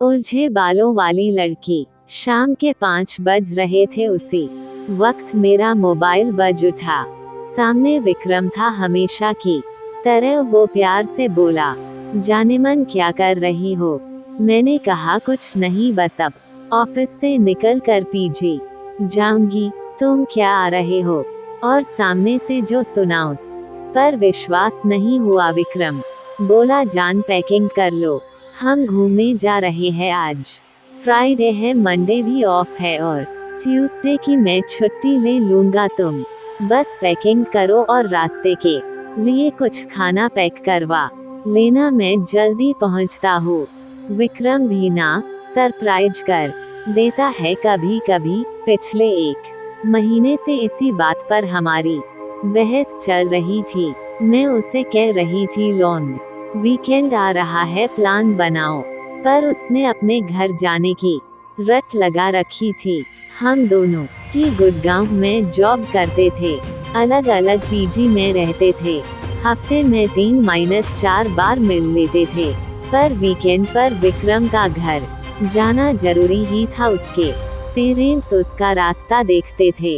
उलझे बालों वाली लड़की। शाम के 5 बज रहे थे। उसी वक्त मेरा मोबाइल बज उठा। सामने विक्रम था। हमेशा की तरह वो प्यार से बोला, जानेमन क्या कर रही हो? मैंने कहा कुछ नहीं, बस अब ऑफिस से निकल कर पीजी जाऊंगी। तुम क्या आ रहे हो? और सामने से जो सुना उस पर विश्वास नहीं हुआ। विक्रम बोला, जान पैकिंग कर लो, हम घूमने जा रहे हैं। आज फ्राइडे है, मंडे भी ऑफ है और ट्यूसडे की मैं छुट्टी ले लूंगा। तुम बस पैकिंग करो और रास्ते के लिए कुछ खाना पैक करवा लेना, मैं जल्दी पहुंचता हूँ। विक्रम भी ना सरप्राइज कर देता है कभी कभी। पिछले 1 महीने से इसी बात पर हमारी बहस चल रही थी। मैं उसे कह रही थी लॉन्ग वीकेंड आ रहा है, प्लान बनाओ, पर उसने अपने घर जाने की रट लगा रखी थी। हम दोनों ही गुड़गांव में जॉब करते थे, अलग अलग पीजी में रहते थे। हफ्ते में 3-4 बार मिल लेते थे, पर वीकेंड पर विक्रम का घर जाना जरूरी ही था। उसके पेरेंट्स उसका रास्ता देखते थे।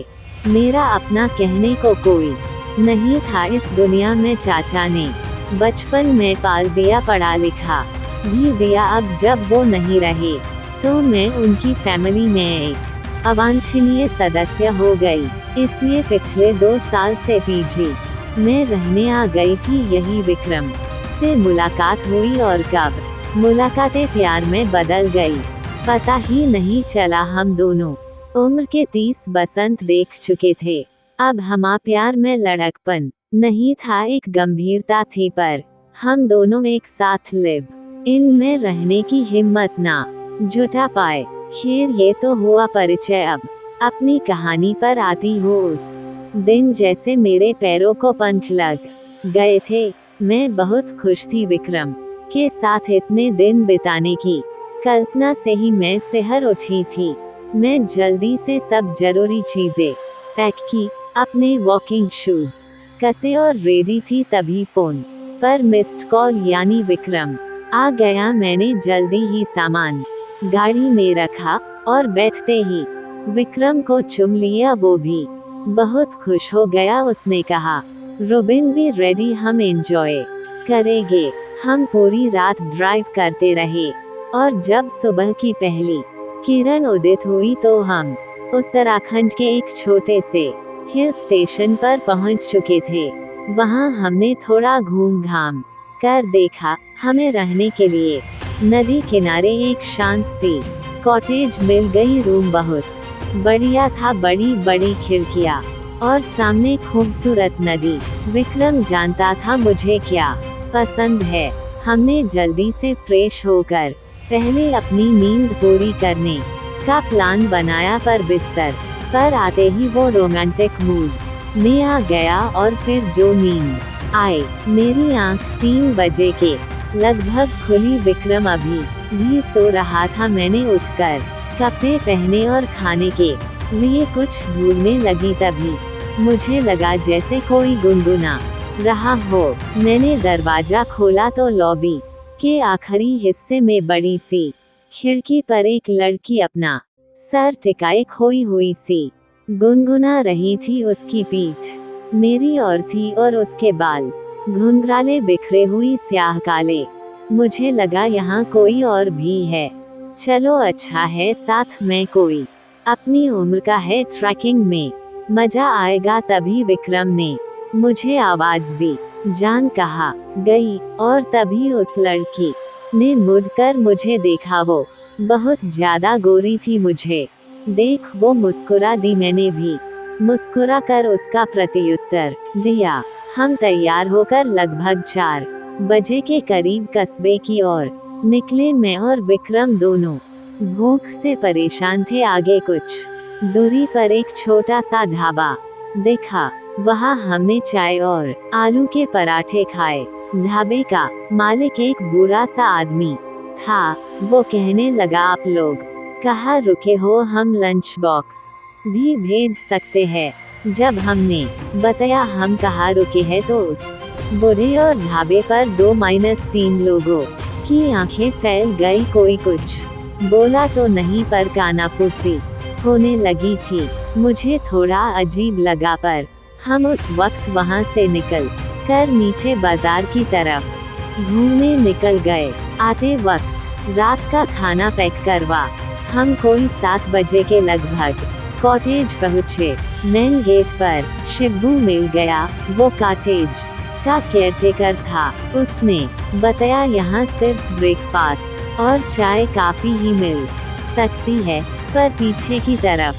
मेरा अपना कहने को कोई नहीं था इस दुनिया में। चाचा ने बचपन में पाल दिया, पढ़ा लिखा भी दिया। अब जब वो नहीं रहे तो मैं उनकी फैमिली में एक अवांछनीय सदस्य हो गई। इसलिए पिछले 2 साल से पीजी में रहने आ गई थी। यही विक्रम से मुलाकात हुई और कब मुलाकातें प्यार में बदल गई, पता ही नहीं चला। हम दोनों उम्र के 30 बसंत देख चुके थे। अब हमारा प्यार में लड़कपन नहीं था, एक गंभीरता थी। पर हम दोनों एक साथ लिव इन में रहने की हिम्मत ना जुटा पाए। खैर, ये तो हुआ परिचय। अब अपनी कहानी पर आती हूँ। उस दिन जैसे मेरे पैरों को पंख लग गए थे। मैं बहुत खुश थी। विक्रम के साथ इतने दिन बिताने की कल्पना से ही मैं सहर उठी थी। मैं जल्दी से सब जरूरी चीजें पैक की, अपने वॉकिंग शूज कसे और रेडी थी। तभी फोन पर मिस्ड कॉल, यानी विक्रम आ गया। मैंने जल्दी ही सामान गाड़ी में रखा और बैठते ही विक्रम को चुम लिया। वो भी बहुत खुश हो गया। उसने कहा, रोबिन भी रेडी, हम एंजॉय करेंगे। हम पूरी रात ड्राइव करते रहे और जब सुबह की पहली किरण उदित हुई तो हम उत्तराखंड के एक छोटे से हिल स्टेशन पर पहुंच चुके थे। वहां हमने थोड़ा घूम घाम कर देखा। हमें रहने के लिए नदी किनारे एक शांत सी कॉटेज मिल गई। रूम बहुत बढ़िया था, बड़ी बड़ी खिड़कियां और सामने खूबसूरत नदी। विक्रम जानता था मुझे क्या पसंद है। हमने जल्दी से फ्रेश होकर पहले अपनी नींद पूरी करने का प्लान बनाया, पर बिस्तर पर आते ही वो रोमांटिक मूड में आ गया। और फिर जो नींद आए, मेरी आंख 3 बजे के लगभग खुली। विक्रम अभी भी सो रहा था। मैंने उठकर कपड़े पहने और खाने के लिए कुछ ढूंढने लगी। तभी मुझे लगा जैसे कोई गुनगुना रहा हो। मैंने दरवाजा खोला तो लॉबी के आखिरी हिस्से में बड़ी सी खिड़की पर एक लड़की अपना सर टिकाए खोई हुई सी गुनगुना रही थी। उसकी पीठ मेरी ओर थी और उसके बाल घुंघराले बिखरे हुई स्याह काले। मुझे लगा यहाँ कोई और भी है। चलो अच्छा है, साथ में कोई अपनी उम्र का है, ट्रैकिंग में मजा आएगा। तभी विक्रम ने मुझे आवाज दी, जान कहाँ गई? और तभी उस लड़की ने मुड़कर मुझे देखा। वो बहुत ज्यादा गोरी थी। मुझे देख वो मुस्कुरा दी। मैंने भी मुस्कुरा कर उसका प्रत्युत्तर दिया। हम तैयार होकर लगभग 4 बजे के करीब कस्बे की ओर निकले। मैं और विक्रम दोनों भूख से परेशान थे। आगे कुछ दूरी पर एक छोटा सा ढाबा दिखा। वहाँ हमने चाय और आलू के पराठे खाए। ढाबे का मालिक एक बूढ़ा सा आदमी था। वो कहने लगा, आप लोग कहाँ रुके हो? हम लंच बॉक्स भी भेज सकते हैं। जब हमने बताया हम कहाँ रुके हैं तो उस बूढ़े और ढाबे पर 2-3 लोगों उसकी आंखें फैल गई, कोई कुछ बोला तो नहीं पर कानाफूसी होने लगी थी। मुझे थोड़ा अजीब लगा, पर हम उस वक्त वहां से निकल कर नीचे बाजार की तरफ घूमने निकल गए। आते वक्त रात का खाना पैक करवा हम कोई 7 बजे के लगभग कॉटेज पहुँचे। मेन गेट पर शिब्बू मिल गया। वो कॉटेज का केयरटेकर था। उसने बताया यहाँ सिर्फ ब्रेकफास्ट और चाय काफी ही मिल सकती है, पर पीछे की तरफ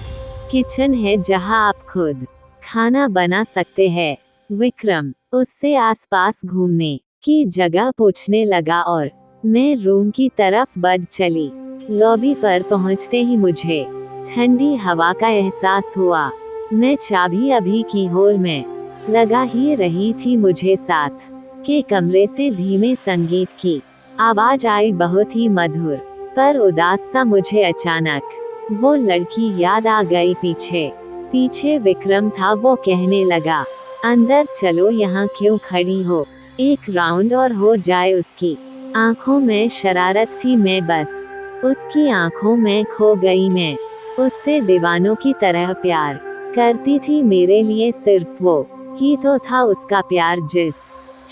किचन है जहाँ आप खुद खाना बना सकते हैं। विक्रम उससे आसपास घूमने की जगह पूछने लगा और मैं रूम की तरफ बढ़ चली। लॉबी पर पहुंचते ही मुझे ठंडी हवा का एहसास हुआ। मैं चाबी अभी की होल में लगा ही रही थी। मुझे साथ के कमरे से धीमे संगीत की आवाज आई, बहुत ही मधुर पर उदास सा। मुझे अचानक वो लड़की याद आ गई। पीछे पीछे विक्रम था। वो कहने लगा, अंदर चलो, यहाँ क्यों खड़ी हो, एक राउंड और हो जाए। उसकी आंखों में शरारत थी। मैं बस उसकी आंखों में खो गई। मैं उससे दीवानों की तरह प्यार करती थी। मेरे लिए सिर्फ वो ही तो था उसका प्यार, जिस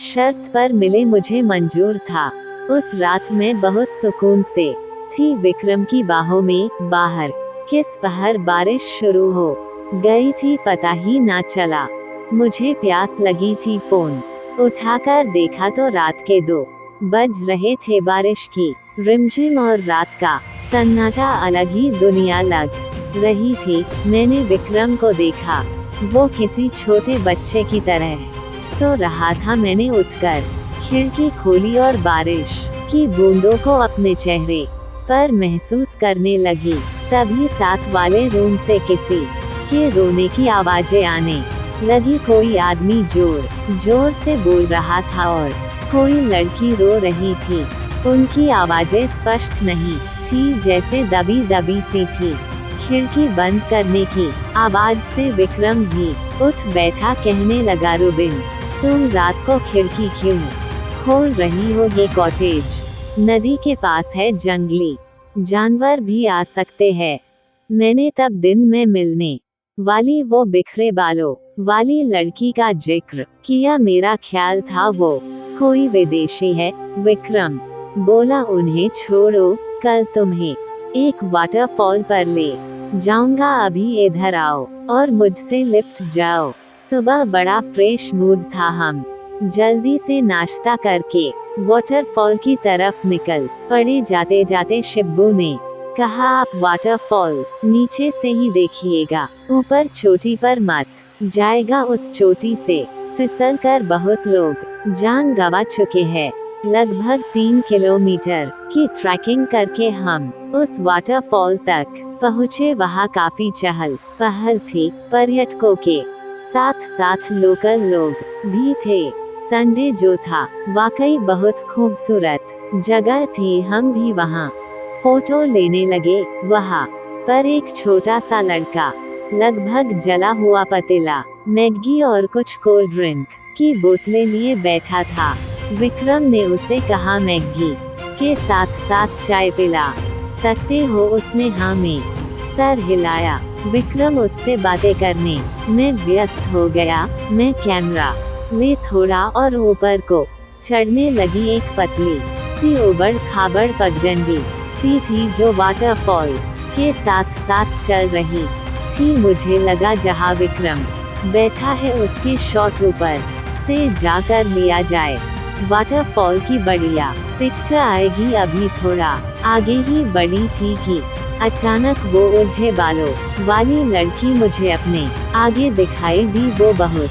शर्त पर मिले मुझे मंजूर था। उस रात में बहुत सुकून से थी विक्रम की बाहों में। बाहर किस पहर बारिश शुरू हो गई थी, पता ही ना चला। मुझे प्यास लगी थी। फोन उठाकर देखा तो रात के 2 बज रहे थे। बारिश की रिमझिम और रात का सन्नाटा अलग ही दुनिया लग रही थी। मैंने विक्रम को देखा। वो किसी छोटे बच्चे की तरह सो रहा था। मैंने उठकर खिड़की खोली और बारिश की बूंदों को अपने चेहरे पर महसूस करने लगी। तभी साथ वाले रूम से किसी के रोने की आवाजें आने लगी। कोई आदमी जोर जोर से बोल रहा था और कोई लड़की रो रही थी। उनकी आवाजें स्पष्ट नहीं थी, जैसे दबी दबी सी थी। खिड़की बंद करने की आवाज से विक्रम भी उठ बैठा। कहने लगा, रुबिन, तुम रात को खिड़की क्यों खोल रही हो? ये कॉटेज नदी के पास है, जंगली जानवर भी आ सकते हैं। मैंने तब दिन में मिलने वाली वो बिखरे बालों वाली लड़की का जिक्र किया। मेरा ख्याल था वो कोई विदेशी है। विक्रम बोला, उन्हें छोड़ो, कल तुम्हें एक वाटरफॉल पर ले जाऊंगा। अभी इधर आओ और मुझसे लिफ्ट जाओ। सुबह बड़ा फ्रेश मूड था। हम जल्दी से नाश्ता करके वाटरफॉल की तरफ निकल पड़े। जाते जाते शिब्बू ने कहा, आप वाटरफॉल नीचे से ही देखिएगा, ऊपर चोटी पर मत जाएगा। उस चोटी से फिसल कर बहुत लोग जान गंवा चुके हैं। लगभग 3 किलोमीटर की ट्रैकिंग करके हम उस वाटरफॉल तक पहुँचे। वहाँ काफी चहल पहल थी। पर्यटकों के साथ साथ लोकल लोग भी थे। संडे जो था वाकई बहुत खूबसूरत जगह थी। हम भी वहाँ फोटो लेने लगे। वहाँ पर एक छोटा सा लड़का लगभग जला हुआ पतीला, मैगी और कुछ कोल्ड ड्रिंक की बोतलें लिए बैठा था। विक्रम ने उसे कहा, मैगी के साथ साथ चाय पिला सकते हो? उसने हाँ में सर हिलाया। विक्रम उससे बातें करने में व्यस्त हो गया। मैं कैमरा ले थोड़ा और ऊपर को चढ़ने लगी। एक पतली सी उबड़ खाबड़ पगडंडी सी थी जो वाटरफॉल के साथ साथ चल रही थी। मुझे लगा जहाँ विक्रम बैठा है उसके शॉट ऊपर से जाकर लिया जाए। वाटरफॉल की बढ़िया पिक्चर आएगी। अभी थोड़ा आगे ही बढ़ी थी कि अचानक वो उलझे बालों वाली लड़की मुझे अपने आगे दिखाई दी। वो बहुत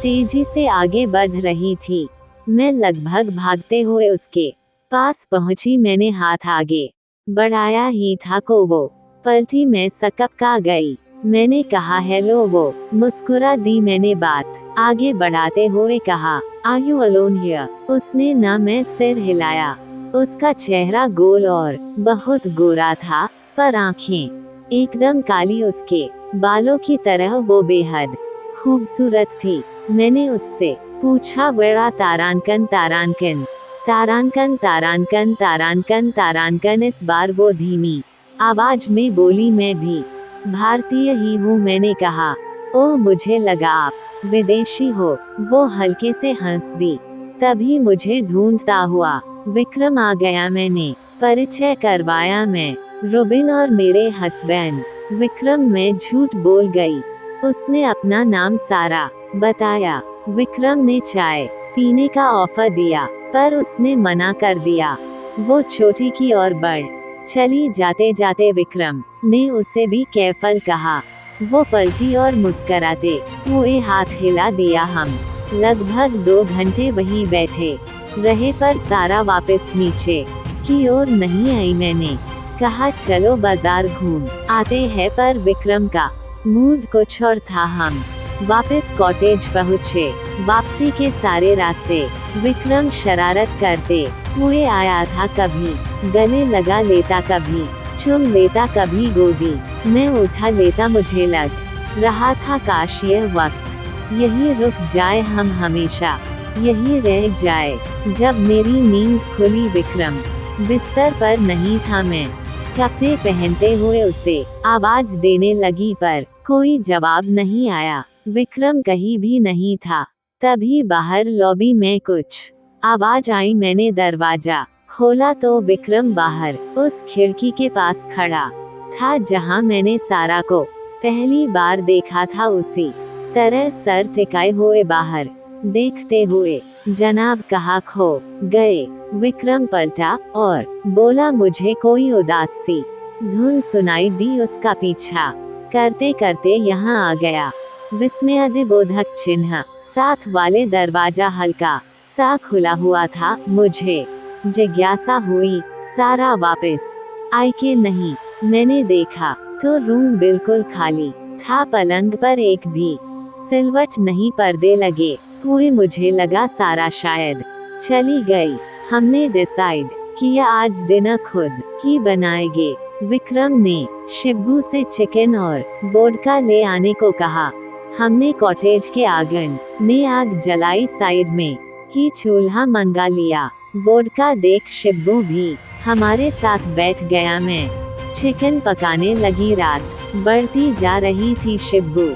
तेजी से आगे बढ़ रही थी। मैं लगभग भागते हुए उसके पास पहुंची। मैंने हाथ आगे बढ़ाया ही था को वो पलटी। मैं सकपका गई। मैंने कहा, हेलो। वो मुस्कुरा दी। मैंने बात आगे बढ़ाते हुए कहा, आर यू अलोन हियर? उसने ना मैं सिर हिलाया। उसका चेहरा गोल और बहुत गोरा था, पर आंखें एकदम काली। उसके बालों की तरह वो बेहद खूबसूरत थी। मैंने उससे पूछा, वेड़ा तारांकन? तारांकन तारांकन तारांकन तारांकन तारांकन। इस बार वो धीमी आवाज में बोली। मैं भी भारतीय ही हूँ, मैंने कहा। ओह, मुझे लगा आप विदेशी हो। वो हल्के से हंस दी। तभी मुझे ढूंढता हुआ विक्रम आ गया। मैंने परिचय करवाया। मैं रुबिन और मेरे हस्बैंड विक्रम। मैं झूठ बोल गई। उसने अपना नाम सारा बताया। विक्रम ने चाय पीने का ऑफर दिया, पर उसने मना कर दिया। वो छोटी की और बढ़ चली। जाते जाते विक्रम ने उसे भी केफल कहा। वो पलटी और मुस्कराते हुए हाथ हिला दिया। हम लगभग 2 घंटे वहीं बैठे रहे, पर सारा वापस नीचे की ओर नहीं आई। मैंने कहा चलो बाजार घूम आते हैं, पर विक्रम का मूड कुछ और था। हम वापस कॉटेज पहुँचे। वापसी के सारे रास्ते विक्रम शरारत करते हुए आया था। कभी गले लगा लेता, कभी चुम लेता, कभी गोदी में उठा लेता। मुझे लग रहा था काश यह वक्त यही रुक जाए, हम हमेशा यही रह जाए। जब मेरी नींद खुली, विक्रम बिस्तर पर नहीं था। मैं कपड़े पहनते हुए उसे आवाज देने लगी, पर कोई जवाब नहीं आया। विक्रम कहीं भी नहीं था। तभी बाहर लॉबी में कुछ आवाज आई। मैंने दरवाजा खोला तो विक्रम बाहर उस खिड़की के पास खड़ा था जहां मैंने सारा को पहली बार देखा था। उसी तरह सर टिकाए हुए बाहर देखते हुए। जनाब, कहाँ खो गए? विक्रम पलटा और बोला। मुझे कोई उदास सी धुन सुनाई दी। उसका पीछा करते करते यहाँ आ गया। विस्मयादिबोधक चिन्ह साथ वाले दरवाजा हल्का सा खुला हुआ था। मुझे जिज्ञासा हुई, सारा वापस आई कि नहीं। मैंने देखा तो रूम बिल्कुल खाली था। पलंग पर एक भी सिलवट नहीं, पर्दे लगे हुए। मुझे लगा सारा शायद चली गई। हमने डिसाइड किया आज डिनर खुद ही बनाएंगे। विक्रम ने शिब्बू से चिकन और वोडका ले आने को कहा। हमने कॉटेज के आंगन में आग जलाई। साइड में ही चूल्हा मंगा लिया। वोडका देख शिब्बू भी हमारे साथ बैठ गया। मैं चिकन पकाने लगी। रात बढ़ती जा रही थी। शिब्बू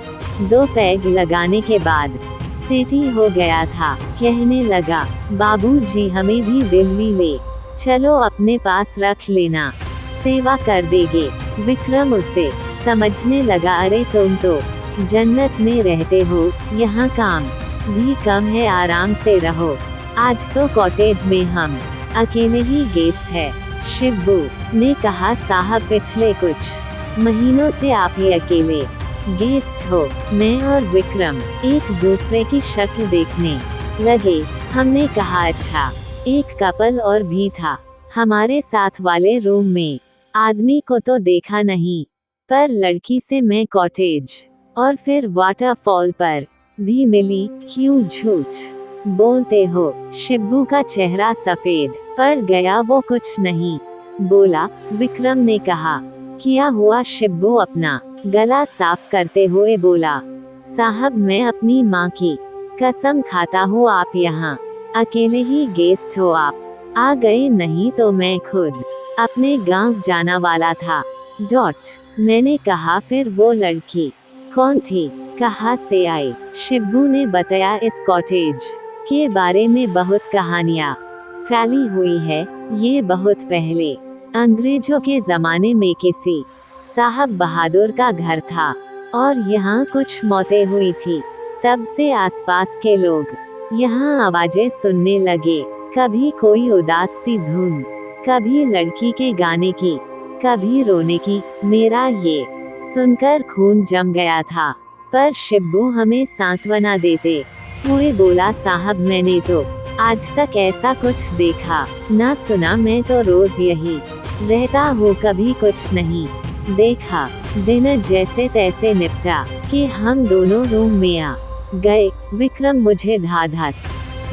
2 पैग लगाने के बाद सेटी हो गया था। कहने लगा, बाबूजी हमें भी दिल्ली ले चलो, अपने पास रख लेना, सेवा कर देंगे। विक्रम उसे समझने लगा। अरे तुम तो जन्नत में रहते हो, यहाँ काम भी कम है, आराम से रहो। आज तो कॉटेज में हम अकेले ही गेस्ट है। शिब्बू ने कहा, साहब पिछले कुछ महीनों से आप ही अकेले गेस्ट हो। मैं और विक्रम एक दूसरे की शक्ल देखने लगे। हमने कहा अच्छा। एक कपल और भी था हमारे साथ वाले रूम में। आदमी को तो देखा नहीं, पर लड़की से मैं कॉटेज और फिर वाटरफॉल पर भी मिली। क्यों झूठ बोलते हो? शिब्बू का चेहरा सफेद पड़ गया। वो कुछ नहीं बोला। विक्रम ने कहा, क्या हुआ? शिब्बू अपना गला साफ करते हुए बोला, साहब मैं अपनी माँ की कसम खाता हूँ, आप यहाँ अकेले ही गेस्ट हो। आप आ गए, नहीं तो मैं खुद अपने गांव जाना वाला था। मैंने कहा, फिर वो लड़की कौन थी? कहाँ से आई? शिब्बू ने बताया, इस कॉटेज के बारे में बहुत कहानियाँ फैली हुई है। ये बहुत पहले अंग्रेजों के जमाने में किसी साहब बहादुर का घर था और यहाँ कुछ मौतें हुई थी। तब से आसपास के लोग यहाँ आवाजें सुनने लगे। कभी कोई उदास सी धुन, कभी लड़की के गाने की, कभी रोने की। मेरा ये सुनकर खून जम गया था, पर शिब्बू हमें सांत्वना देते हुए बोला, साहब मैंने तो आज तक ऐसा कुछ देखा ना सुना। मैं तो रोज यही रहता हूँ, कभी कुछ नहीं देखा। दिन जैसे तैसे निपटा कि हम दोनों रूम में आ गए। विक्रम मुझे धाधस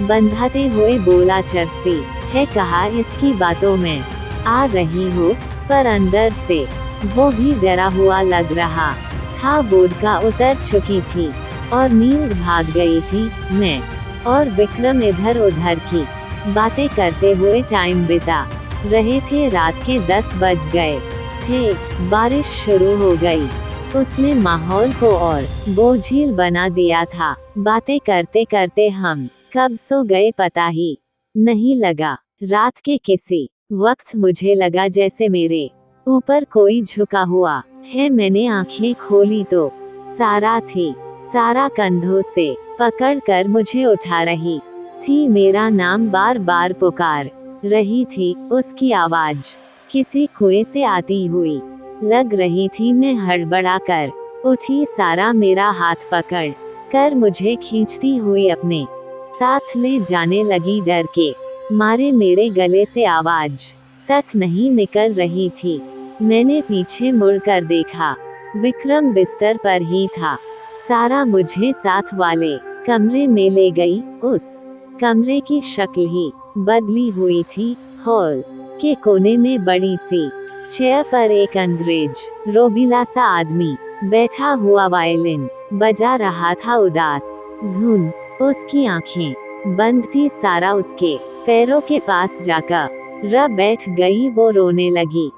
बंधाते हुए बोला, चरसी है कहा इसकी बातों में आ रही हो, पर अंदर से वो भी डरा हुआ लग रहा था। वोडका उतर चुकी थी और नींद भाग गई थी। मैं और विक्रम इधर उधर की बातें करते हुए टाइम बिता रहे थे। रात के 10 बज गए थे, बारिश शुरू हो गई। उसने माहौल को और बोझिल बना दिया था। बातें करते करते हम कब सो गए पता ही नहीं लगा। रात के किसी वक्त मुझे लगा जैसे मेरे ऊपर कोई झुका हुआ है। मैंने आंखें खोली तो सारा थी। सारा कंधों से पकड़कर मुझे उठा रही थी। मेरा नाम बार बार पुकार रही थी। उसकी आवाज किसी कुएं से आती हुई लग रही थी। मैं हड़बड़ा कर उठी। सारा मेरा हाथ पकड़ कर मुझे खींचती हुई अपने साथ ले जाने लगी। डर के मारे मेरे गले से आवाज तक नहीं निकल रही थी। मैंने पीछे मुड़कर देखा, विक्रम बिस्तर पर ही था। सारा मुझे साथ वाले कमरे में ले गई। उस कमरे की शक्ल ही बदली हुई थी। हॉल के कोने में बड़ी सी चेयर पर एक अंग्रेज रोबीला सा आदमी बैठा हुआ वायलिन बजा रहा था। उदास धुन, उसकी आंखें बंद थी। सारा उसके पैरों के पास जाकर बैठ गई। वो रोने लगी।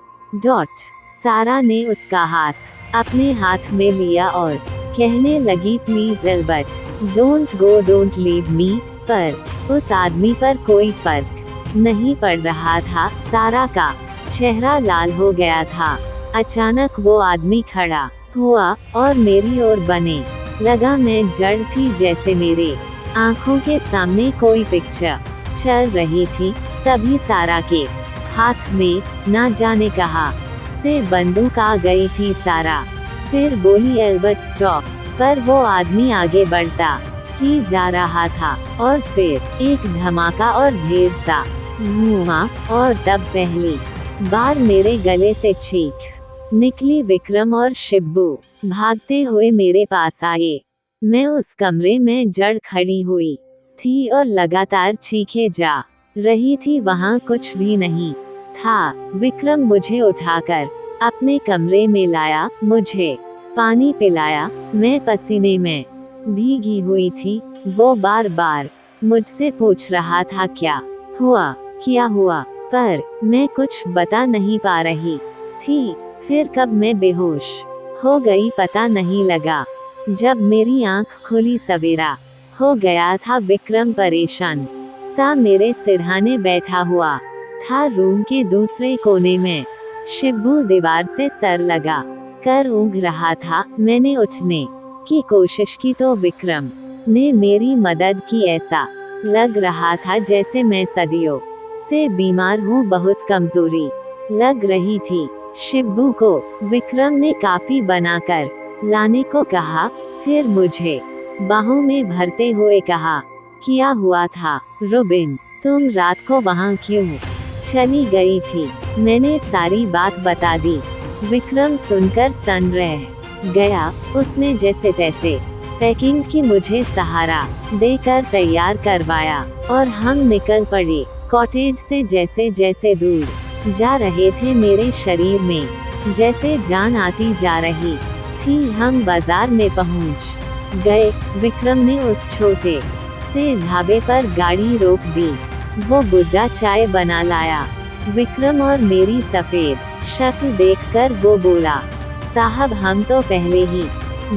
सारा ने उसका हाथ अपने हाथ में लिया और कहने लगी, please Albert, don't go, don't leave me. पर उस आदमी पर कोई फर्क नहीं पड़ रहा था। सारा का चेहरा लाल हो गया था। अचानक वो आदमी खड़ा हुआ और मेरी ओर बने लगा। मैं जड़ थी, जैसे मेरे आंखों के सामने कोई पिक्चर चल रही थी। तभी सारा के हाथ में ना जाने कहाँ से बंदूक आ गई थी। सारा फिर बोली, एल्बर्ट स्टॉप। पर वो आदमी आगे बढ़ता ही जा रहा था और फिर एक धमाका और ढेर सा धुआं। और तब पहली बार मेरे गले से चीख निकली। विक्रम और शिब्बू भागते हुए मेरे पास आए। मैं उस कमरे में जड़ खड़ी हुई थी और लगातार चीखे जा रही थी। वहाँ कुछ भी नहीं था। विक्रम मुझे उठाकर अपने कमरे में लाया, मुझे पानी पिलाया। मैं पसीने में भीगी हुई थी। वो बार बार मुझसे पूछ रहा था, क्या हुआ, क्या हुआ, पर मैं कुछ बता नहीं पा रही थी। फिर कब मैं बेहोश हो गई पता नहीं लगा। जब मेरी आंख खुली सवेरा हो गया था। विक्रम परेशान सा मेरे सिरहाने बैठा हुआ था। रूम के दूसरे कोने में शिब्बू दीवार से सर लगा कर ऊँघ रहा था। मैंने उठने की कोशिश की तो विक्रम ने मेरी मदद की। ऐसा लग रहा था जैसे मैं सदियों से बीमार हूँ। बहुत कमजोरी लग रही थी शिब्बू को। विक्रम ने काफी बनाकर लाने को कहा। फिर मुझे बाहों में भरते हुए कहा, क्या हुआ था रोबिन, तुम रात को वहाँ क्यों चली गई थी? मैंने सारी बात बता दी। विक्रम सुनकर सन रह गया। उसने जैसे तैसे पैकिंग की, मुझे सहारा देकर तैयार करवाया और हम निकल पड़े कॉटेज से। जैसे जैसे दूर जा रहे थे मेरे शरीर में जैसे जान आती जा रही थी। हम बाजार में पहुंच गए। विक्रम ने उस छोटे से ढाबे पर गाड़ी रोक दी। वो बुड्ढा चाय बना लाया। विक्रम और मेरी सफेद शक्ल देखकर वो बोला, साहब हम तो पहले ही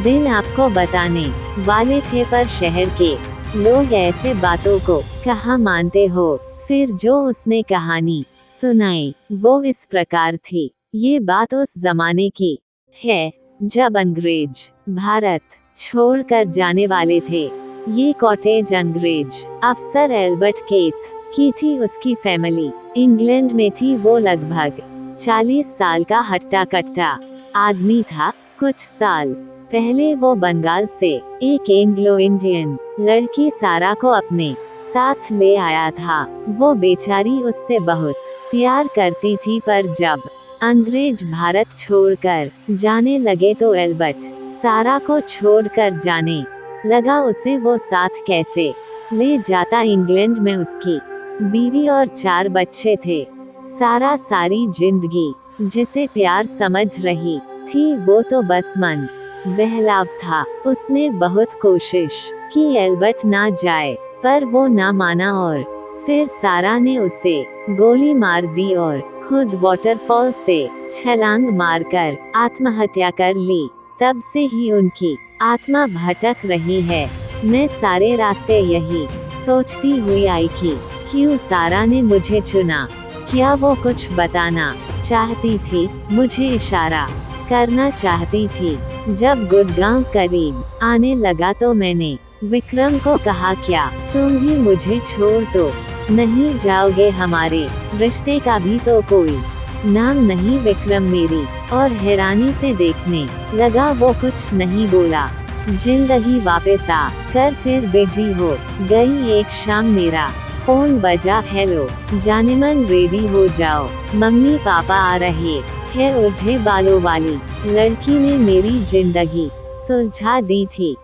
दिन आपको बताने वाले थे, पर शहर के लोग ऐसे बातों को कहाँ मानते हो। फिर जो उसने कहानी सुनाई वो इस प्रकार थी। ये बात उस जमाने की है जब अंग्रेज भारत छोड़कर जाने वाले थे। ये कॉटेज अंग्रेज अफसर एल्बर्ट केथ की थी। उसकी फैमिली इंग्लैंड में थी। वो लगभग 40 साल का हट्टा कट्टा आदमी था। कुछ साल पहले वो बंगाल से एक एंग्लो इंडियन लड़की सारा को अपने साथ ले आया था। वो बेचारी उससे बहुत प्यार करती थी, पर जब अंग्रेज भारत छोड़कर जाने लगे तो एल्बर्ट सारा को छोड़कर जाने लगा। उसे वो साथ कैसे ले जाता? इंग्लैंड में उसकी बीवी और 4 बच्चे थे। सारा सारी जिंदगी जिसे प्यार समझ रही थी वो तो बस मन बहलाव था। उसने बहुत कोशिश की एल्बर्ट ना जाए, पर वो ना माना और फिर सारा ने उसे गोली मार दी और खुद वाटरफॉल से छलांग मारकर आत्महत्या कर ली। तब से ही उनकी आत्मा भटक रही है। मैं सारे रास्ते यही सोचती हुई आई कि क्यों सारा ने मुझे चुना। क्या वो कुछ बताना चाहती थी, मुझे इशारा करना चाहती थी। जब गुड़गांव करीब आने लगा तो मैंने विक्रम को कहा, क्या तुम भी मुझे छोड़ तो नहीं जाओगे? हमारे रिश्ते का भी तो कोई नाम नहीं। विक्रम मेरी और हैरानी से देखने लगा। वो कुछ नहीं बोला। जिंदगी वापस आ कर फिर बिजी हो गई। एक शाम मेरा फोन बजा। हेलो जानेमन, रेडी हो जाओ, मम्मी पापा आ रहे हैं। उलझे बालों वाली लड़की ने मेरी जिंदगी सुलझा दी थी।